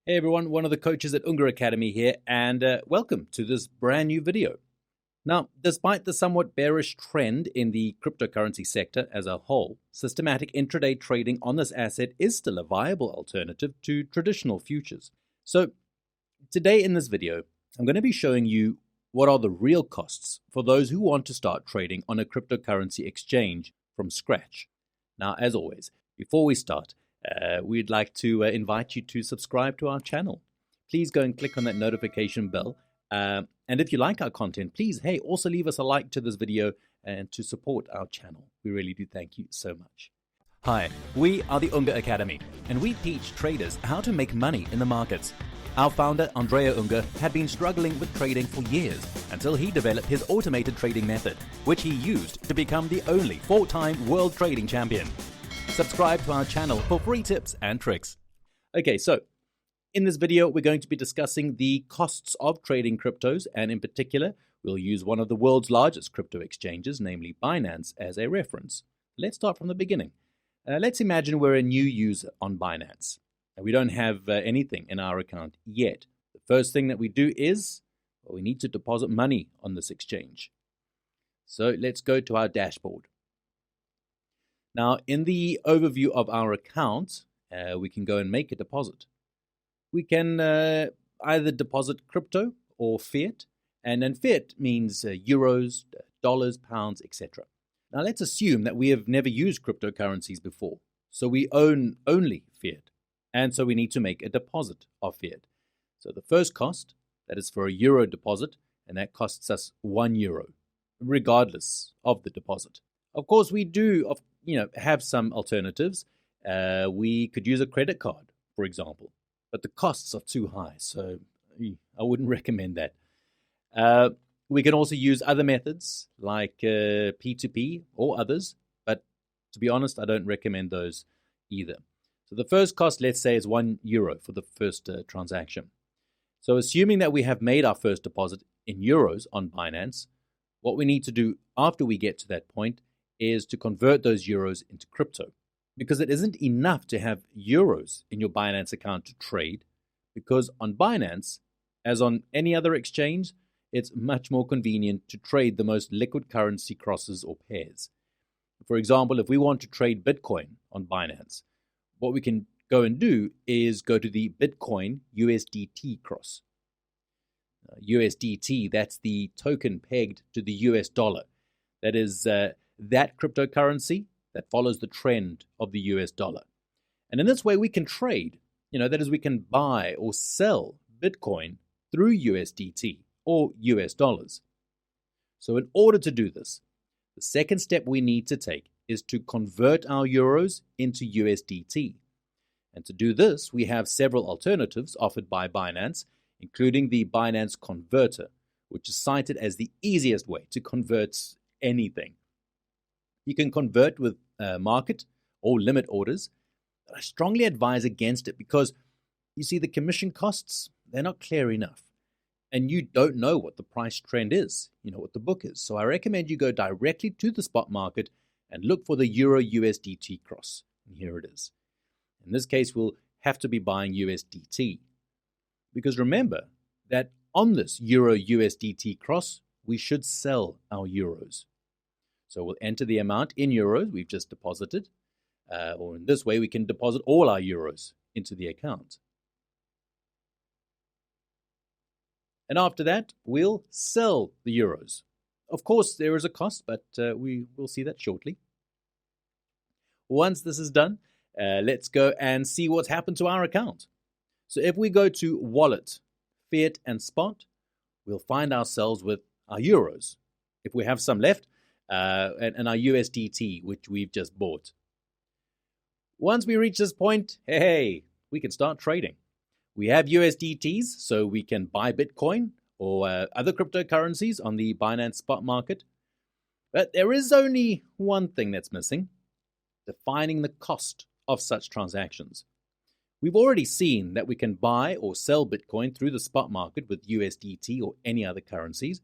Hey everyone, one of the coaches at Unga Academy here, and welcome to this brand new video. Now, despite the somewhat bearish trend in the cryptocurrency sector as a whole, systematic intraday trading on this asset is still a viable alternative to traditional futures. So, today in this video, I'm going to be showing you what are the real costs for those who want to start trading on a cryptocurrency exchange from scratch. Now, as always, before we start, we'd like to invite you to subscribe to our channel. Please go and click on that notification bell. And if you like our content, please, also leave us a like to this video and to support our channel. We really do thank you so much. Hi, we are the Unga Academy, and we teach traders how to make money in the markets. Our founder, Andrea Unga, had been struggling with trading for years until he developed his automated trading method, which he used to become the only 4-time world trading champion. Subscribe to our channel for free tips and tricks. Okay, so in this video, we're going to be discussing the costs of trading cryptos, and in particular, we'll use one of the world's largest crypto exchanges, namely Binance, as a reference. Let's start from the beginning. Let's imagine we're a new user on Binance, and we don't have anything in our account yet. The first thing that we do is, we need to deposit money on this exchange. So let's go to our dashboard. Now, in the overview of our account, we can go and make a deposit. We can either deposit crypto or fiat, and then fiat means euros, dollars, pounds, etc. Now, let's assume that we have never used cryptocurrencies before, so we own only fiat, and so we need to make a deposit of fiat. So the first cost, that is for a euro deposit, and that costs us €1, regardless of the deposit. Of course, we do have some alternatives. We could use a credit card, for example, but the costs are too high, so I wouldn't recommend that. We can also use other methods like P2P or others, but to be honest, I don't recommend those either. So the first cost, let's say, is €1 for the first transaction. So assuming that we have made our first deposit in euros on Binance, what we need to do after we get to that point is to convert those euros into crypto, because it isn't enough to have euros in your Binance account to trade, because on Binance, as on any other exchange, it's much more convenient to trade the most liquid currency crosses or pairs. For example, if we want to trade Bitcoin on Binance, what we can go and do is go to the Bitcoin USDT cross. USDT, that's the token pegged to the US dollar. That is that cryptocurrency that follows the trend of the US dollar. And in this way, we can trade, that is, we can buy or sell Bitcoin through USDT or US dollars. So in order to do this, the second step we need to take is to convert our euros into USDT. And to do this, we have several alternatives offered by Binance, including the Binance Converter, which is cited as the easiest way to convert anything. You can convert with market or limit orders, but I strongly advise against it because, you see, the commission costs, they're not clear enough. And you don't know what the price trend is, what the book is. So I recommend you go directly to the spot market and look for the Euro USDT cross. And here it is. In this case, we'll have to be buying USDT. Because remember that on this Euro USDT cross, we should sell our euros. So we'll enter the amount in euros we've just deposited, or in this way we can deposit all our euros into the account. And after that, we'll sell the euros. Of course, there is a cost, but we will see that shortly. Once this is done, let's go and see what's happened to our account. So if we go to Wallet, Fiat, and Spot, we'll find ourselves with our euros, if we have some left, and our USDT, which we've just bought. Once we reach this point, we can start trading. We have USDTs, so we can buy Bitcoin or other cryptocurrencies on the Binance spot market. But there is only one thing that's missing: defining the cost of such transactions. We've already seen that we can buy or sell Bitcoin through the spot market with USDT or any other currencies.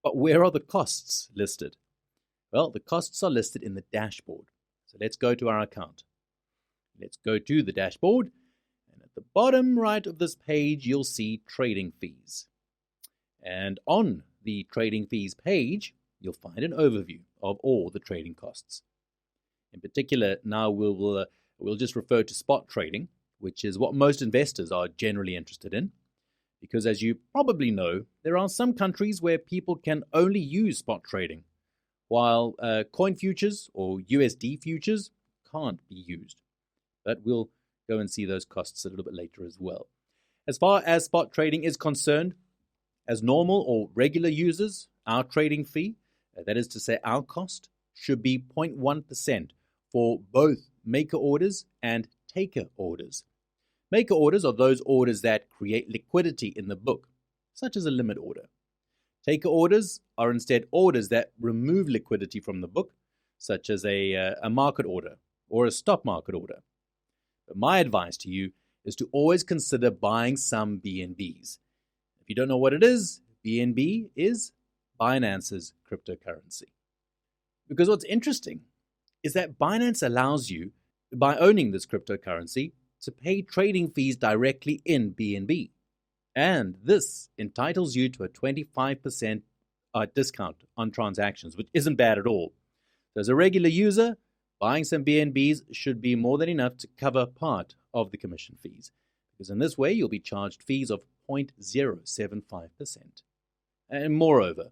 But where are the costs listed? Well, the costs are listed in the dashboard. So let's go to our account. Let's go to the dashboard. And at At the bottom right of this page, you'll see trading fees. And on the trading fees page, you'll find an overview of all the trading costs. In particular, now we'll just refer to spot trading, which is what most investors are generally interested in. Because as you probably know, there are some countries where people can only use spot trading, while coin futures or USD futures can't be used. But we'll go and see those costs a little bit later as well. As far as spot trading is concerned, as normal or regular users, our trading fee, that is to say our cost, should be 0.1% for both maker orders and taker orders. Maker orders are those orders that create liquidity in the book, such as a limit order. Taker orders are instead orders that remove liquidity from the book, such as a market order or a stop market order. But my advice to you is to always consider buying some BNBs. If you don't know what it is, BNB is Binance's cryptocurrency. Because what's interesting is that Binance allows you, by owning this cryptocurrency, to pay trading fees directly in BNB. And this entitles you to a 25% discount on transactions, which isn't bad at all. So as a regular user, buying some BNBs should be more than enough to cover part of the commission fees, because in this way you'll be charged fees of 0.075%. And moreover,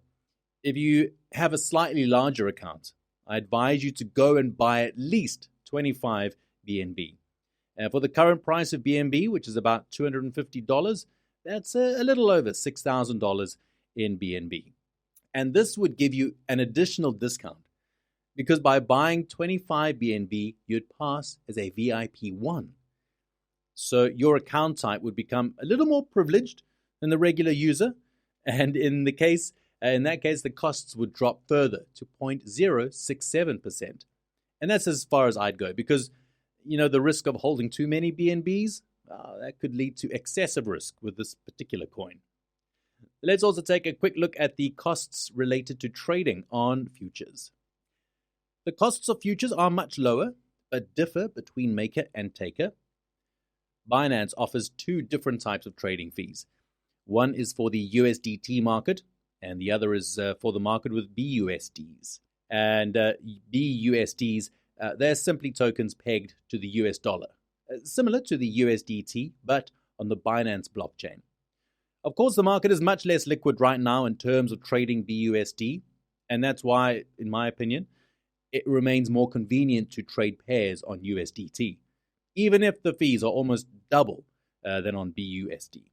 if you have a slightly larger account, I advise you to go and buy at least 25 BNB. For the current price of BNB, which is about $250, that's a little over $6,000 in BNB. And this would give you an additional discount, because by buying 25 BNB, you'd pass as a VIP 1. So your account type would become a little more privileged than the regular user, and in that case, the costs would drop further to 0.067%. And that's as far as I'd go, because the risk of holding too many BNBs, that could lead to excessive risk with this particular coin. Let's also take a quick look at the costs related to trading on futures. The costs of futures are much lower, but differ between maker and taker. Binance offers two different types of trading fees. One is for the USDT market, and the other is for the market with BUSDs. And BUSDs, they're simply tokens pegged to the US dollar, similar to the USDT, but on the Binance blockchain. Of course, the market is much less liquid right now in terms of trading BUSD, and that's why, in my opinion, it remains more convenient to trade pairs on USDT, even if the fees are almost double than on BUSD.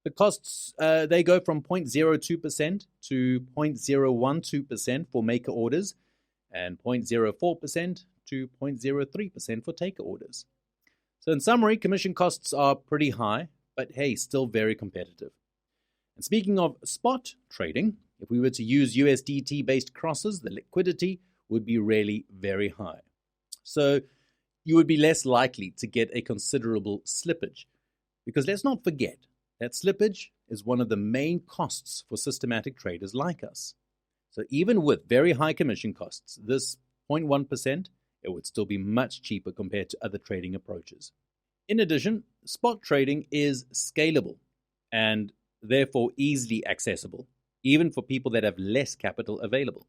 The costs, they go from 0.02% to 0.012% for maker orders, and 0.04% to 0.03% for taker orders. So in summary, commission costs are pretty high, but hey, still very competitive. And speaking of spot trading, if we were to use USDT-based crosses, the liquidity would be really very high. So you would be less likely to get a considerable slippage. Because let's not forget that slippage is one of the main costs for systematic traders like us. So even with very high commission costs, this 0.1%, it would still be much cheaper compared to other trading approaches. In addition, spot trading is scalable and therefore easily accessible, even for people that have less capital available.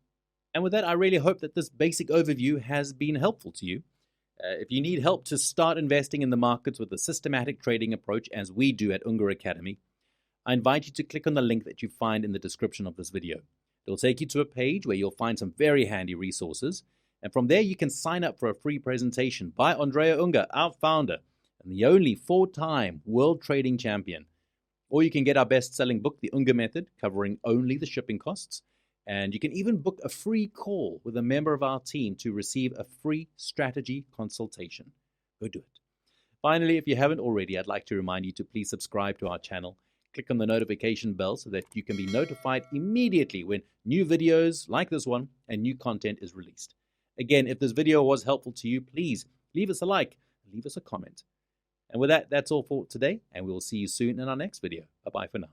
And with that, I really hope that this basic overview has been helpful to you. If you need help to start investing in the markets with a systematic trading approach, as we do at Ungar Academy, I invite you to click on the link that you find in the description of this video. It'll take you to a page where you'll find some very handy resources, and from there you can sign up for a free presentation by Andrea Ungar, our founder, and the only 4-time world trading champion. Or you can get our best-selling book, The Ungar Method, covering only the shipping costs. And you can even book a free call with a member of our team to receive a free strategy consultation. Go do it. Finally, if you haven't already, I'd like to remind you to please subscribe to our channel. Click on the notification bell so that you can be notified immediately when new videos like this one and new content is released. Again, if this video was helpful to you, please leave us a like, leave us a comment. And with that, that's all for today, and we will see you soon in our next video. Bye-bye for now.